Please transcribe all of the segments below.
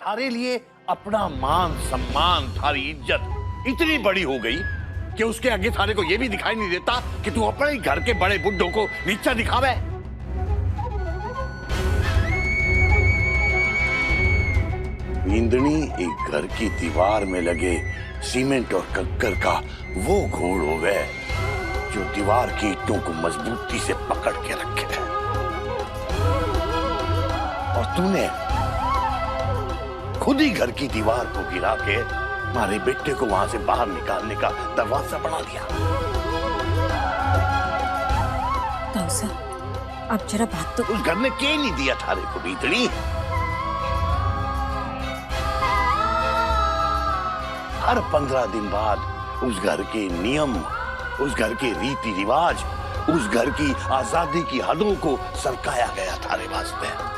थारे लिए अपना मान सम्मान, थारी इज्जत इतनी बड़ी हो गई कि उसके आगे थारे को यह भी दिखाई नहीं देता कि तू अपने ही घर के बड़े बुड्ढों को नीचा दिखावे। बींदनी एक घर की दीवार में लगे सीमेंट और कंकर का वो घोड़ हो गए जो दीवार की ईंटों को मजबूती से पकड़ के रखे है। और तूने खुद ही घर की दीवार को गिरा के हमारे बेटे को वहां से बाहर निकालने का दरवाजा बना दिया। ताऊसा, अब जरा बात तो। उस घर ने के नहीं दिया थारे को बीतड़ी। हर 15 दिन बाद उस घर के नियम, उस घर के रीति रिवाज, उस घर की आजादी की हदों को सरकाया गया थारे वास्ते।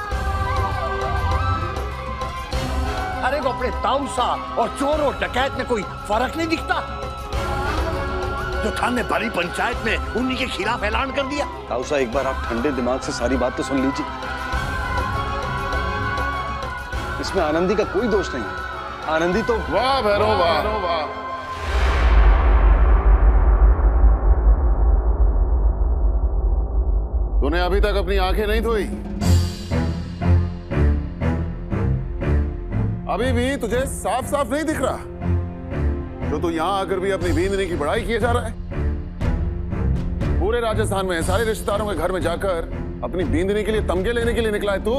अरे को अपने ताऊसा और चोर और डकैत में कोई फर्क नहीं दिखता जो थाने बड़ी पंचायत में उन्हीं के खिलाफ ऐलान कर दिया। ताऊसा, एक बार आप ठंडे दिमाग से सारी बात तो सुन लीजिए। इसमें आनंदी का कोई दोष नहीं है। आनंदी तो वाह भैरव वाह। तूने अभी तक अपनी आंखें नहीं धोई? अभी भी तुझे साफ साफ नहीं दिख रहा तो तू यहां आकर भी अपनी बींदनी की बड़ाई किए जा रहा है। पूरे राजस्थान में सारे रिश्तेदारों के घर में जाकर अपनी बींदनी के लिए तमगे लेने के लिए निकला है तू।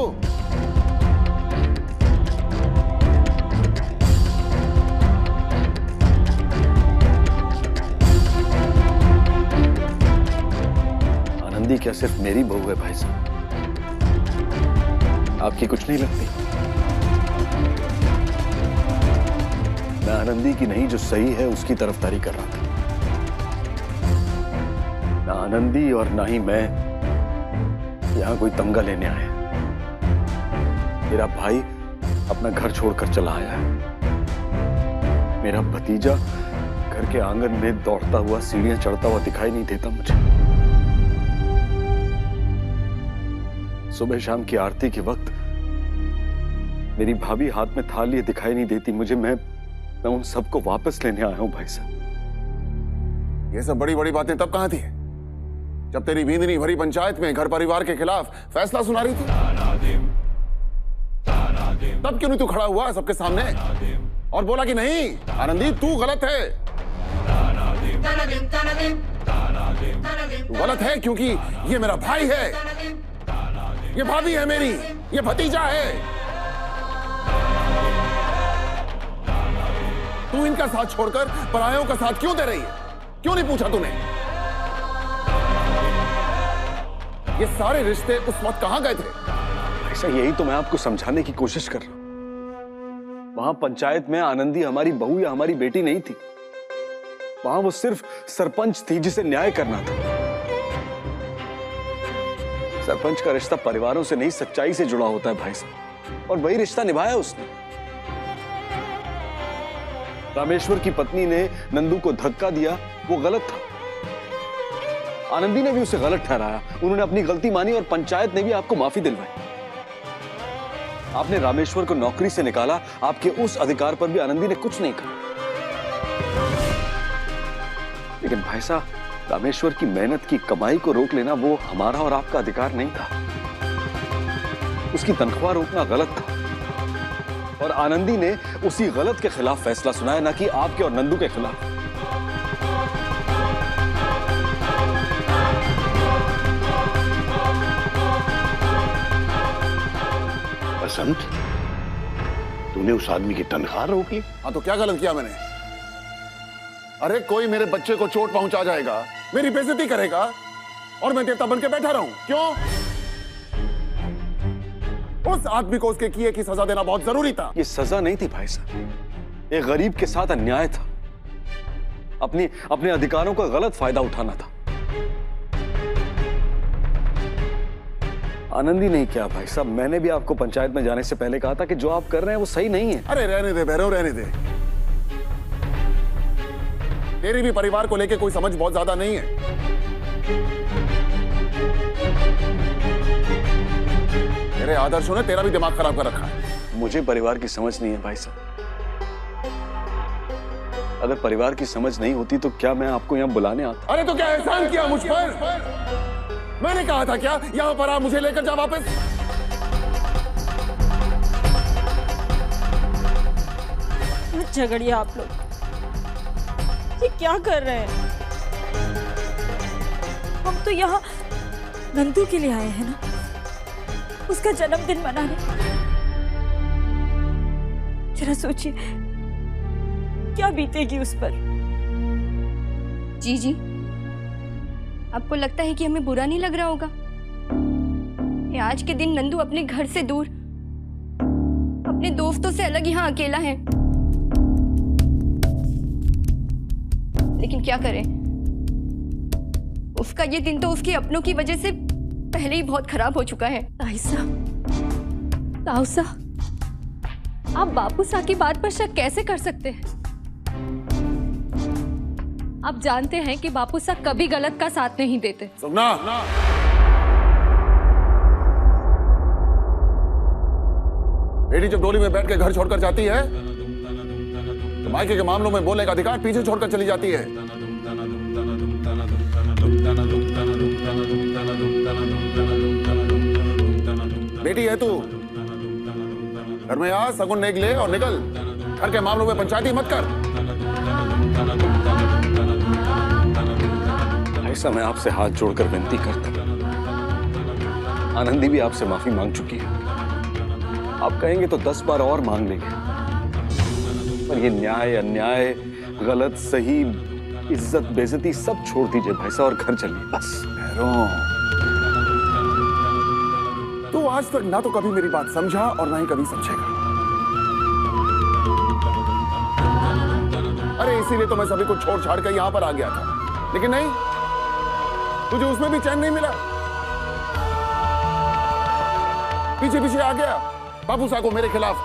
आनंदी क्या सिर्फ मेरी बहू है भाई साहब? आपकी कुछ नहीं लगती? मैं आनंदी की नहीं, जो सही है उसकी तरफदारी कर रहा था। ना आनंदी और ना ही मैं यहां कोई तमगा लेने आए। मेरा भाई अपना घर छोड़कर चला आया है। मेरा भतीजा घर के आंगन में दौड़ता हुआ सीढ़ियां चढ़ता हुआ दिखाई नहीं देता मुझे। सुबह शाम की आरती के वक्त मेरी भाभी हाथ में थाल लिए दिखाई नहीं देती मुझे। मैं उन सबको वापस लेने आया हूं भाई साहब। ये सब बड़ी बड़ी बातें तब कहां थी जब तेरी बींदनी भरी पंचायत में घर परिवार के खिलाफ फैसला सुना रही थी? तब क्यों नहीं तू खड़ा हुआ सबके सामने और बोला कि नहीं आनंदी तू गलत है? तू गलत है क्योंकि ये मेरा भाई है, ये भाभी है मेरी, ये भतीजा है। तू इनका साथ छोड़कर परायों का साथ क्यों दे रही है? क्यों नहीं पूछा तूने? ये सारे रिश्ते उस वक्त कहां गए थे? ऐसा यही तो मैं आपको समझाने की कोशिश कर रहा हूं। वहां पंचायत में आनंदी हमारी बहू या हमारी बेटी नहीं थी। वहां वो सिर्फ सरपंच थी जिसे न्याय करना था। सरपंच का रिश्ता परिवारों से नहीं सच्चाई से जुड़ा होता है भाई साहब, और वही रिश्ता निभाया उसने। रामेश्वर की पत्नी ने नंदू को धक्का दिया, वो गलत था। आनंदी ने भी उसे गलत ठहराया। उन्होंने अपनी गलती मानी और पंचायत ने भी आपको माफी दिलवाई। आपने रामेश्वर को नौकरी से निकाला, आपके उस अधिकार पर भी आनंदी ने कुछ नहीं कहा। लेकिन भाई साहब, रामेश्वर की मेहनत की कमाई को रोक लेना वो हमारा और आपका अधिकार नहीं था। उसकी तनख्वाह रोकना गलत था और आनंदी ने उसी गलत के खिलाफ फैसला सुनाया, ना कि आपके और नंदू के खिलाफ। बसंत, तूने उस आदमी की तनख्वाह रोक ली? हाँ तो क्या गलत किया मैंने? अरे कोई मेरे बच्चे को चोट पहुंचा जाएगा, मेरी बेइज्जती करेगा और मैं देवता बन के बैठा रहूं? क्यों? उस आदमी को उसके किए की सजा देना बहुत जरूरी था। ये सजा नहीं थी भाई साहब, एक गरीब के साथ अन्याय था। अपने अधिकारों का गलत फायदा उठाना था। आनंदी नहीं किया भाई साहब। मैंने भी आपको पंचायत में जाने से पहले कहा था कि जो आप कर रहे हैं वो सही नहीं है। अरे रहने दे भैरव, रहने दे। तेरी भी परिवार को लेके कोई समझ बहुत ज्यादा नहीं है। तेरे आदर्शों ने तेरा भी दिमाग खराब कर रखा है। मुझे परिवार की समझ नहीं है भाई साहब। अगर परिवार की समझ नहीं होती तो क्या मैं आपको यहाँ बुलाने आता? अरे तो क्या एहसान किया मुझ पर? मैंने कहा था क्या यहां पर आप मुझे लेकर जा वापस? मत झगड़िए आप लोग। ये क्या कर रहे हैं? हम तो यहाँ नंदू के लिए आए हैं ना, उसका जन्मदिन मनाने। जरा सोचिए क्या बीतेगी उस पर। जी आपको लगता है कि हमें बुरा नहीं लग रहा होगा? ये आज के दिन नंदू अपने घर से दूर, अपने दोस्तों से अलग यहाँ अकेला है। लेकिन क्या करें, उसका ये दिन तो उसके अपनों की वजह से पहले ही बहुत खराब हो चुका है। ताऊसा, आप बापू सा की बात पर शक कैसे कर सकते हैं? आप जानते हैं कि बापू सा कभी गलत का साथ नहीं देते। सुनना, बेटी जब डोली में बैठ के घर छोड़कर जाती है तो मायके के मामलों में बोलने का अधिकार पीछे छोड़कर चली जाती है। बेटी है तू, घर में आ, सगुन नेक ले और निकल। घर के मामलों में पंचायती मत कर। ऐसा मैं आपसे हाथ जोड़कर विनती करता हूं। आनंदी भी आपसे माफी मांग चुकी है। आप कहेंगे तो 10 बार और मांग लेंगे, पर ये न्याय अन्याय, गलत सही, इज्जत बेइज्जती सब छोड़ दीजिए भाई साहब और घर चलिए बस। तू आज तक ना तो कभी मेरी बात समझा और ना ही कभी समझेगा। अरे इसीलिए तो मैं सभी को छोड़ छाड़ कर यहां पर आ गया था, लेकिन नहीं, तुझे उसमें भी चैन नहीं मिला। पीछे पीछे आ गया बाबू साहब को मेरे खिलाफ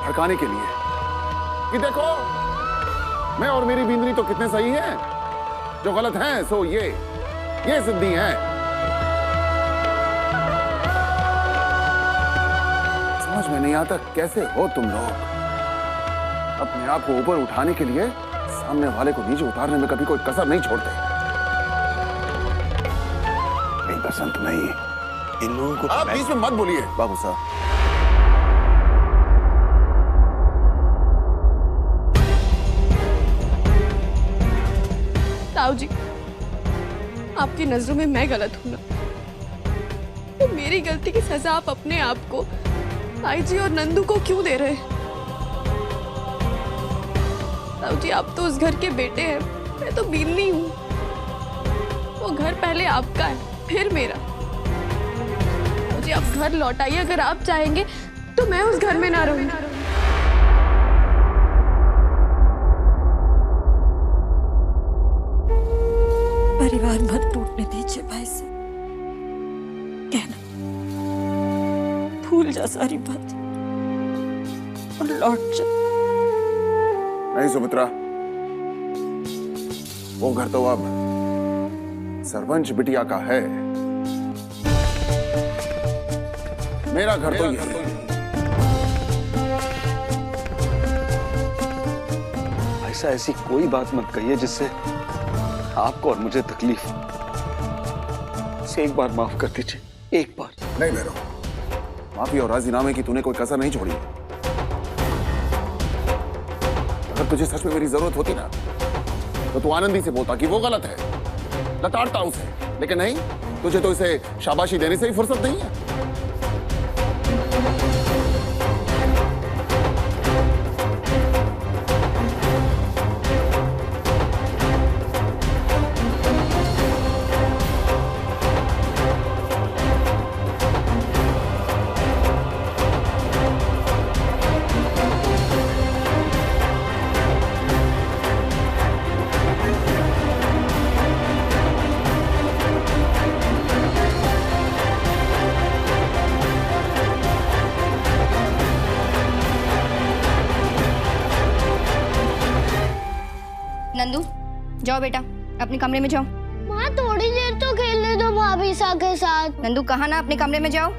भड़काने के लिए कि देखो मैं और मेरी बिंदनी तो कितने सही हैं, जो गलत हैं सो ये सिद्धि हैं। समझ में नहीं आता कैसे हो तुम लोग। अपने आप को ऊपर उठाने के लिए सामने वाले को नीचे उतारने में कभी कोई कसर नहीं छोड़ते। नहीं बसंत नहीं, इन लोगों को आप बीच में मत बोलिए बाबू साहब। ताऊ जी, आपकी नजरों में मैं गलत हूं ना, तो मेरी गलती की सजा आप अपने आप को, ताई जी और नंदू को क्यों दे रहे हैं? ताऊ जी, आप तो उस घर के बेटे हैं, मैं तो बीमनी हूं। वो घर पहले आपका है, फिर मेरा। ताऊ जी, आप घर लौटाइए अगर आप चाहेंगे तो मैं उस घर में ना रहूं। परिवार मत टूटने दीजिए भाई साहब। कहना भूल जा सारी बात और लौट जा। नहीं सुमित्रा, वो घर तो अब सरपंच बिटिया का है। मेरा घर तो ये है। ऐसा ऐसी कोई बात मत कहिए जिससे आपको और मुझे तकलीफ। एक बार माफ कर दीजिए, एक बार। नहीं भैरव, माफी और राजीनामे की तूने कोई कसर नहीं छोड़ी। अगर तुझे सच में मेरी जरूरत होती ना तो तू आनंदी से बोलता कि वो गलत है, लताड़ता उसे। लेकिन नहीं, तुझे तो इसे शाबाशी देने से ही फुर्सत नहीं है। नंदू, जाओ बेटा, अपने कमरे में जाओ। माँ थोड़ी देर तो खेलने दो भाभी सा के साथ। नंदू, कहा ना अपने कमरे में जाओ।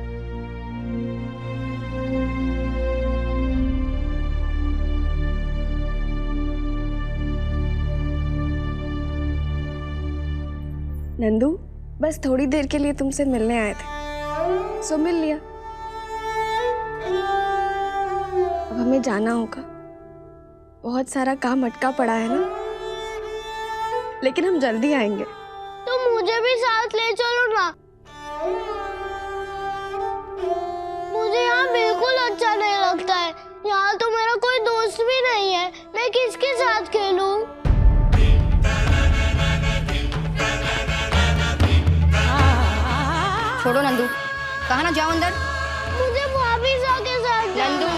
नंदू, बस थोड़ी देर के लिए तुमसे मिलने आए थे, सो मिल लिया। अब हमें जाना होगा, बहुत सारा काम अटका पड़ा है ना, लेकिन हम जल्दी आएंगे। तो मुझे भी साथ ले चलो ना। मुझे यहाँ बिल्कुल अच्छा नहीं लगता है। यहाँ तो मेरा कोई दोस्त भी नहीं है, मैं किसके साथ खेलूं? छोड़ो नंदू, कहा ना जाओ अंदर। मुझे भाभी सा के साथ नंदू,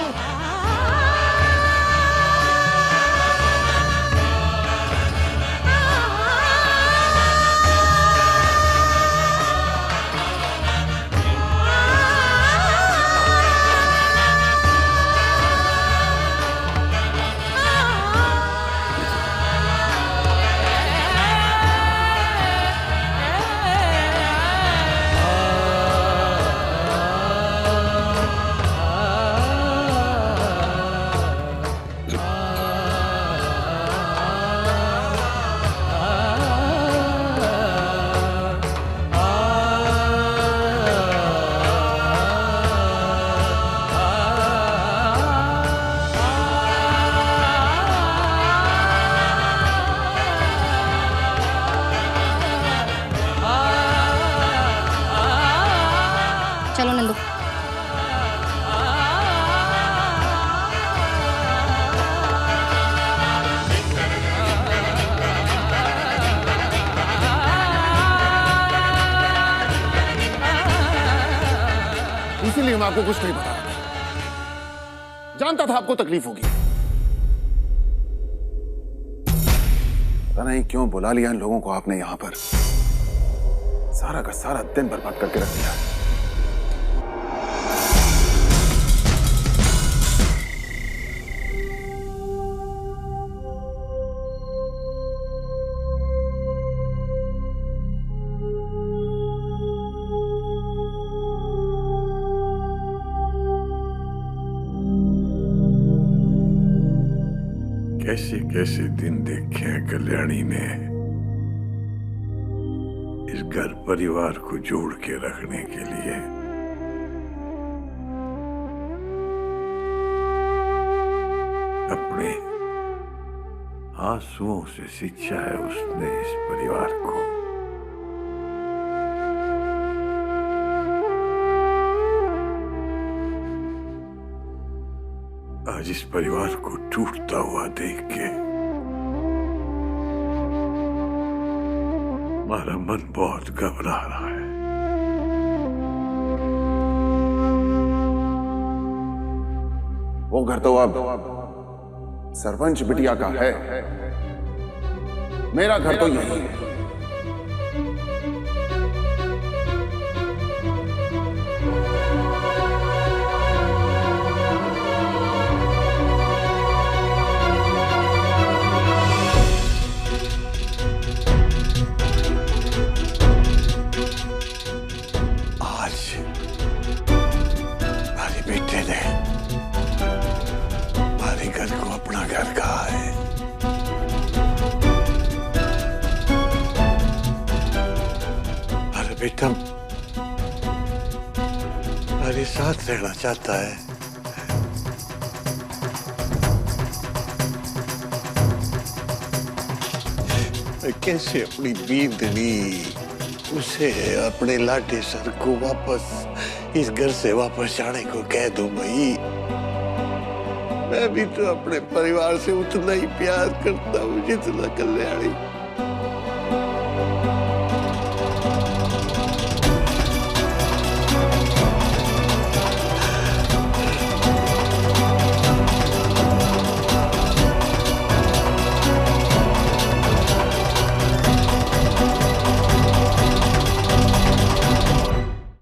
चलो नंदू। इसीलिए मैं आपको कुछ नहीं बता रहा था। जानता था आपको तकलीफ होगी। पता नहीं क्यों बुला लिया इन लोगों को आपने यहां पर। सारा का सारा दिन बर्बाद करके रख दिया। कैसे कैसे दिन देखे हैं कल्याणी ने इस घर परिवार को जोड़ के रखने के लिए। अपने आंसुओं से सिंचा है उसने इस परिवार को। आज इस परिवार को टूटता हुआ देख के हमारा मन बहुत घबरा रहा है। वो घर तो अब सरपंच बिटिया का है। मेरा घर तो यही है। बेटा हमारे साथ रहना चाहता है। मैं कैसे अपनी बींदनी उसे अपने लाडे सर को वापस इस घर से वापस जाने को कह दूं भाई। मैं भी तो अपने परिवार से उतना ही प्यार करता हूँ जितना कल्याणी।